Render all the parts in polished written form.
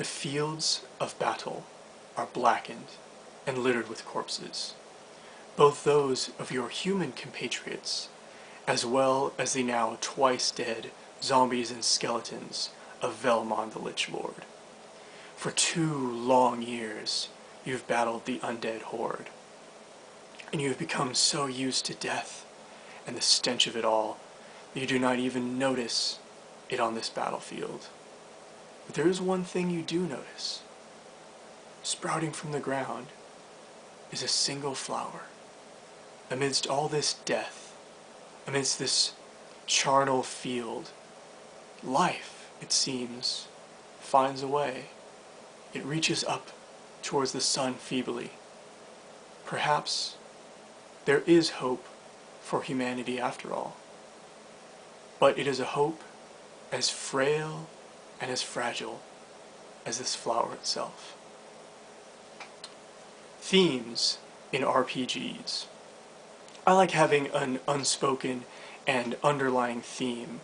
The fields of battle are blackened and littered with corpses, both those of your human compatriots, as well as the now twice dead zombies and skeletons of Velmon the Lich Lord. For 2 long years, you've battled the undead horde, and you have become so used to death and the stench of it all that you do not even notice it on this battlefield. But there is one thing you do notice. Sprouting from the ground is a single flower. Amidst all this death, amidst this charnel field, life, it seems, finds a way. It reaches up towards the sun feebly. Perhaps there is hope for humanity after all. But it is a hope as frail and as fragile as this flower itself. Themes in RPGs. I like having an unspoken and underlying theme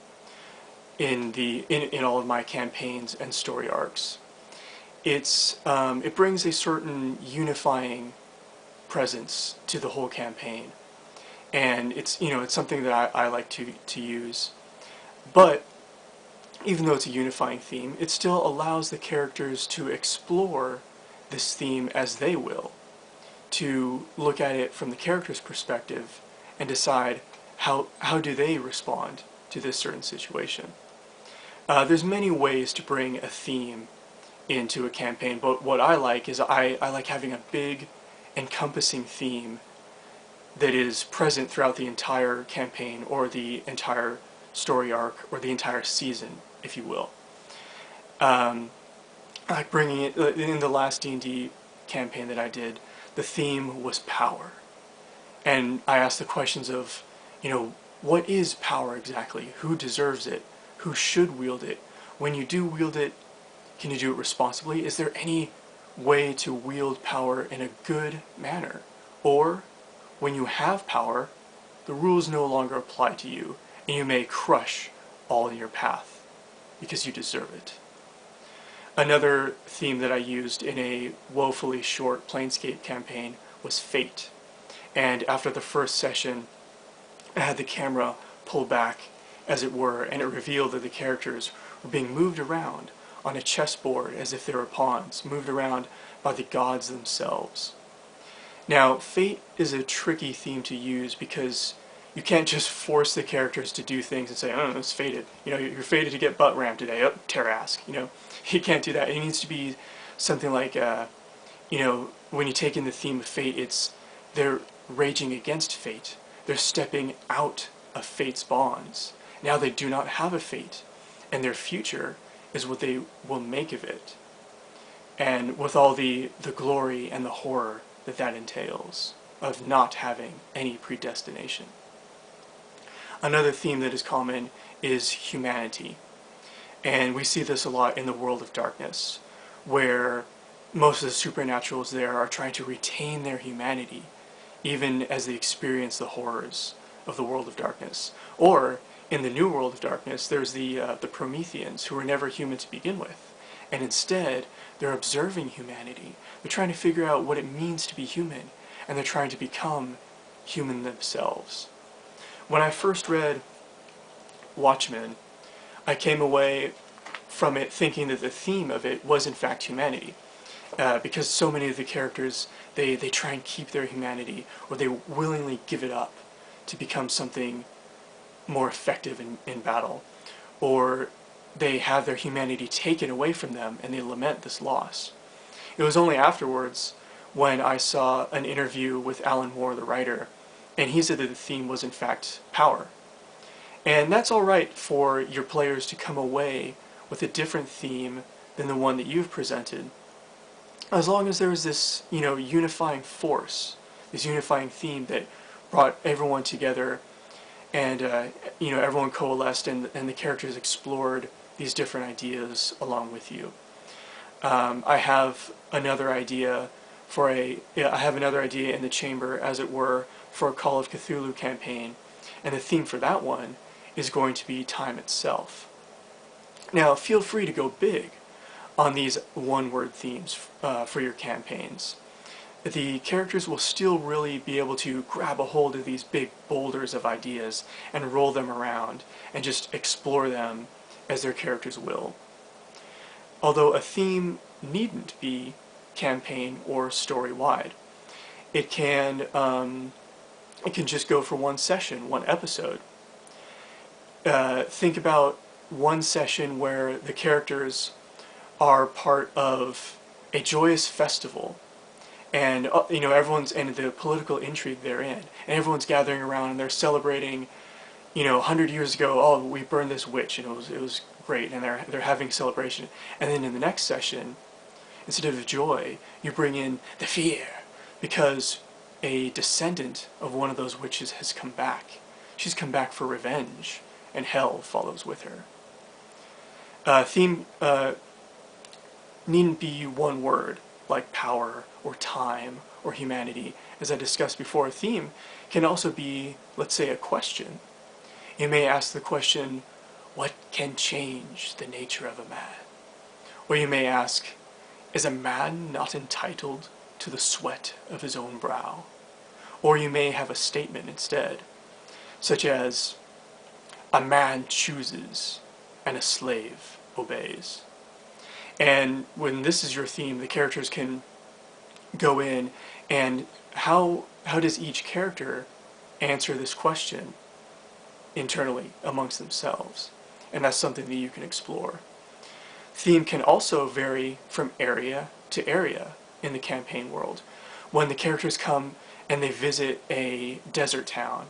in all of my campaigns and story arcs. It brings a certain unifying presence to the whole campaign, and it's something that I like to use. But even though it's a unifying theme, it still allows the characters to explore this theme as they will, to look at it from the character's perspective and decide how do they respond to this certain situation. There's many ways to bring a theme into a campaign, but what I like is I like having a big, encompassing theme that is present throughout the entire campaign or the entire story arc or the entire season, if you will. I like bringing it in the last D&D campaign that I did. The theme was power, and I asked the questions of, what is power exactly? Who deserves it? Who should wield it? When you do wield it, can you do it responsibly? Is there any way to wield power in a good manner? Or, when you have power, the rules no longer apply to you, and you may crush all in your path because you deserve it. Another theme that I used in a woefully short Planescape campaign was fate. And after the first session, I had the camera pull back, as it were, and it revealed that the characters were being moved around on a chessboard as if they were pawns, moved around by the gods themselves. Now, fate is a tricky theme to use because you can't just force the characters to do things and say, oh, it's fated. You're fated to get butt rammed today. Oh, Tarrasque. You can't do that. It needs to be something like, when you take in the theme of fate, they're raging against fate. They're stepping out of fate's bonds. Now they do not have a fate, and their future is what they will make of it. And with all the glory and the horror that entails of not having any predestination. Another theme that is common is humanity. And we see this a lot in the World of Darkness, where most of the supernaturals there are trying to retain their humanity, even as they experience the horrors of the World of Darkness. Or, in the New World of Darkness, there's the Prometheans, who were never human to begin with. And instead, they're observing humanity. They're trying to figure out what it means to be human, and they're trying to become human themselves. When I first read Watchmen, I came away from it thinking that the theme of it was in fact humanity. Because so many of the characters, they try and keep their humanity, or they willingly give it up to become something more effective in battle. Or they have their humanity taken away from them and they lament this loss. It was only afterwards when I saw an interview with Alan Moore, the writer, and he said that the theme was in fact power. And that's alright for your players to come away with a different theme than the one that you've presented, as long as there was this, unifying force, this unifying theme that brought everyone together, and everyone coalesced, and the characters explored these different ideas along with you. I have another idea in the chamber, as it were, for a Call of Cthulhu campaign, and the theme for that one is going to be time itself. Now, feel free to go big. on these one-word themes for your campaigns. The characters will still really be able to grab a hold of these big boulders of ideas and roll them around and just explore them as their characters will. Although a theme needn't be campaign or story-wide. It can just go for one session, one episode. Think about one session where the characters are part of a joyous festival, and everyone's and the political intrigue they're in, and everyone's gathering around and they're celebrating. 100 years ago, oh, we burned this witch, and it was great, and they're having a celebration. And then in the next session, instead of joy, you bring in the fear, because a descendant of one of those witches has come back. She's come back for revenge, and hell follows with her. Theme needn't be one word, like power, or time, or humanity. As I discussed before, a theme can also be, let's say, a question. You may ask the question, what can change the nature of a man? Or you may ask, is a man not entitled to the sweat of his own brow? Or you may have a statement instead, such as, a man chooses and a slave obeys. And when this is your theme, the characters can go in and how does each character answer this question internally amongst themselves? And that's something that you can explore. Theme can also vary from area to area in the campaign world. When the characters come and they visit a desert town,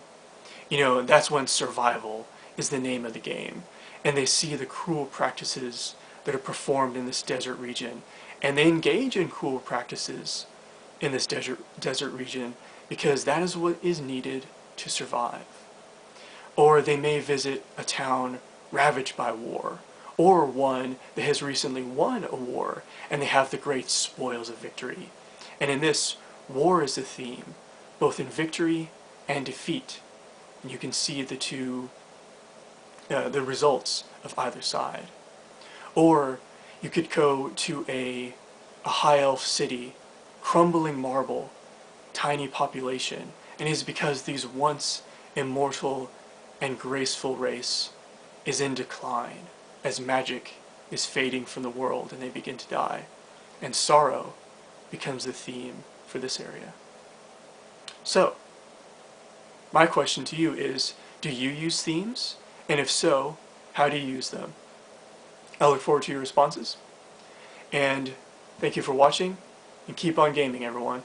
that's when survival is the name of the game. And they see the cruel practices that are performed in this desert region. And they engage in cruel practices in this desert region because that is what is needed to survive. Or they may visit a town ravaged by war, or one that has recently won a war, and they have the great spoils of victory. And in this, war is the theme, both in victory and defeat. And you can see the results of either side. Or you could go to a high elf city, crumbling marble, tiny population, and it is because these once immortal and graceful race is in decline as magic is fading from the world and they begin to die, and sorrow becomes the theme for this area. So, my question to you is, do you use themes? And if so, how do you use them? I look forward to your responses, and thank you for watching, and keep on gaming, everyone.